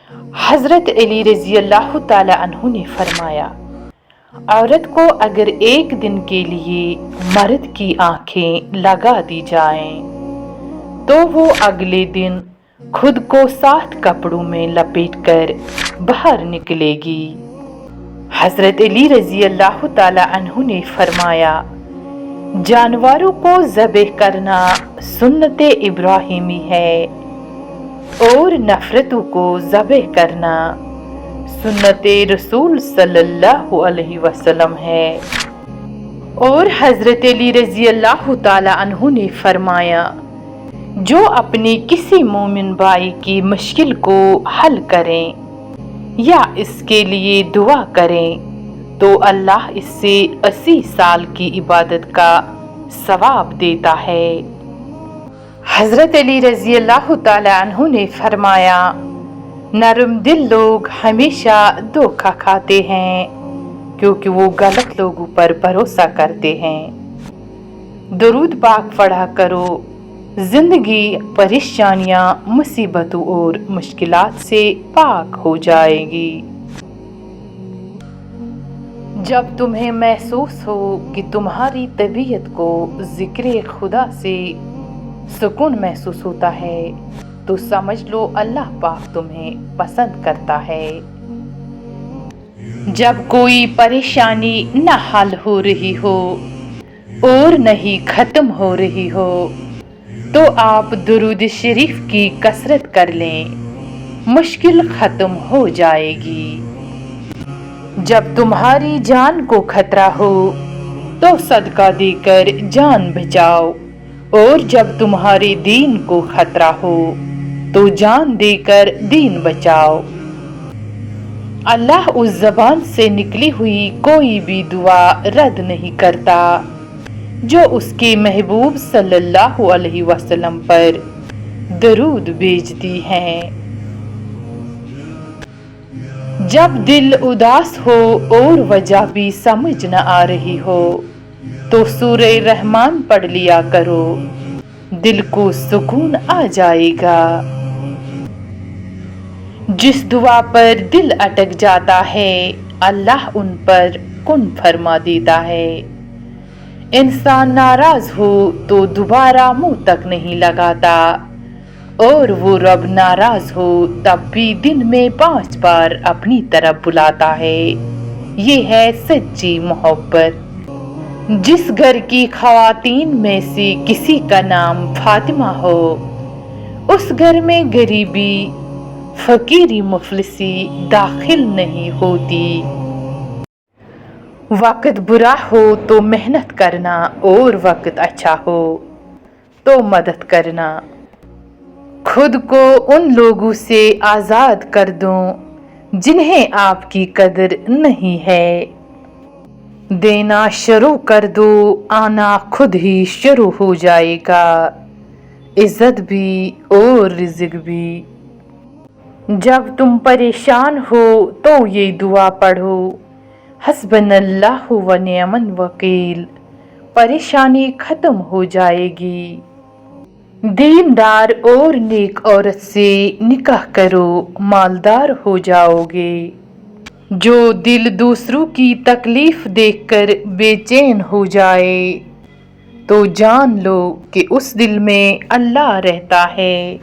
حضرت علی رضی اللہ تعالی عنہ نے فرمایا، عورت کو اگر ایک دن کے لیے مرد کی آنکھیں لگا دی جائیں تو وہ اگلے دن خود کو 7 کپڑوں میں لپیٹ کر باہر نکلے گی۔ حضرت علی رضی اللہ تعالی عنہ نے فرمایا، جانوروں کو ذبح کرنا سنت ابراہیمی ہے اور نفرتوں کو ذبح کرنا سنت رسول صلی اللہ علیہ وسلم ہے۔ اور حضرت علی رضی اللہ تعالی عنہ نے فرمایا، جو اپنے کسی مومن بھائی کی مشکل کو حل کریں یا اس کے لیے دعا کریں تو اللہ اس سے 80 سال کی عبادت کا ثواب دیتا ہے۔ حضرت علی رضی اللہ تعالی عنہ نے فرمایا، نرم دل لوگ ہمیشہ دھوکہ کھاتے ہیں کیونکہ وہ غلط لوگوں پر بھروسہ کرتے ہیں۔ درود پاک پڑھا کرو، زندگی پریشانیاں، مصیبتوں اور مشکلات سے پاک ہو جائے گی۔ جب تمہیں محسوس ہو کہ تمہاری طبیعت کو ذکر خدا سے سکون محسوس ہوتا ہے تو سمجھ لو اللہ پاک تمہیں پسند کرتا ہے۔ جب کوئی پریشانی نہ حل ہو رہی ہو اور نہ ہی ختم ہو رہی ہو تو آپ درود شریف کی کثرت کر لیں، مشکل ختم ہو جائے گی۔ جب تمہاری جان کو خطرہ ہو تو صدقہ دے کر جان بچاؤ، اور جب تمہارے دین کو خطرہ ہو تو جان دے کر دین بچاؤ۔ اللہ اس زبان سے نکلی ہوئی کوئی بھی دعا رد نہیں کرتا جو اس کے محبوب صلی اللہ علیہ وسلم پر درود بھیجتی ہے۔ جب دل اداس ہو اور وجہ بھی سمجھ نہ آ رہی ہو تو سورہ رحمان پڑھ لیا کرو، دل کو سکون آ جائے گا۔ جس دعا پر دل اٹک جاتا ہے اللہ ان پر کن فرما دیتا ہے۔ انسان ناراض ہو تو دوبارہ منہ تک نہیں لگاتا، اور وہ رب ناراض ہو تب بھی دن میں 5 بار اپنی طرف بلاتا ہے۔ یہ ہے سچی محبت۔ جس گھر کی خواتین میں سے کسی کا نام فاطمہ ہو، اس گھر میں غریبی، فقیری، مفلسی داخل نہیں ہوتی۔ وقت برا ہو تو محنت کرنا اور وقت اچھا ہو تو مدد کرنا۔ خود کو ان لوگوں سے آزاد کر دو جنہیں آپ کی قدر نہیں ہے۔ دینا شروع کر دو، آنا خود ہی شروع ہو جائے گا، عزت بھی اور رزق بھی۔ جب تم پریشان ہو تو یہ دعا پڑھو، حسبنا اللہ و نعم الوکیل، پریشانی ختم ہو جائے گی۔ دیندار اور نیک عورت سے نکاح کرو، مالدار ہو جاؤ گے۔ جو دل دوسروں کی تکلیف دیکھ کر بے چین ہو جائے تو جان لو کہ اس دل میں اللہ رہتا ہے۔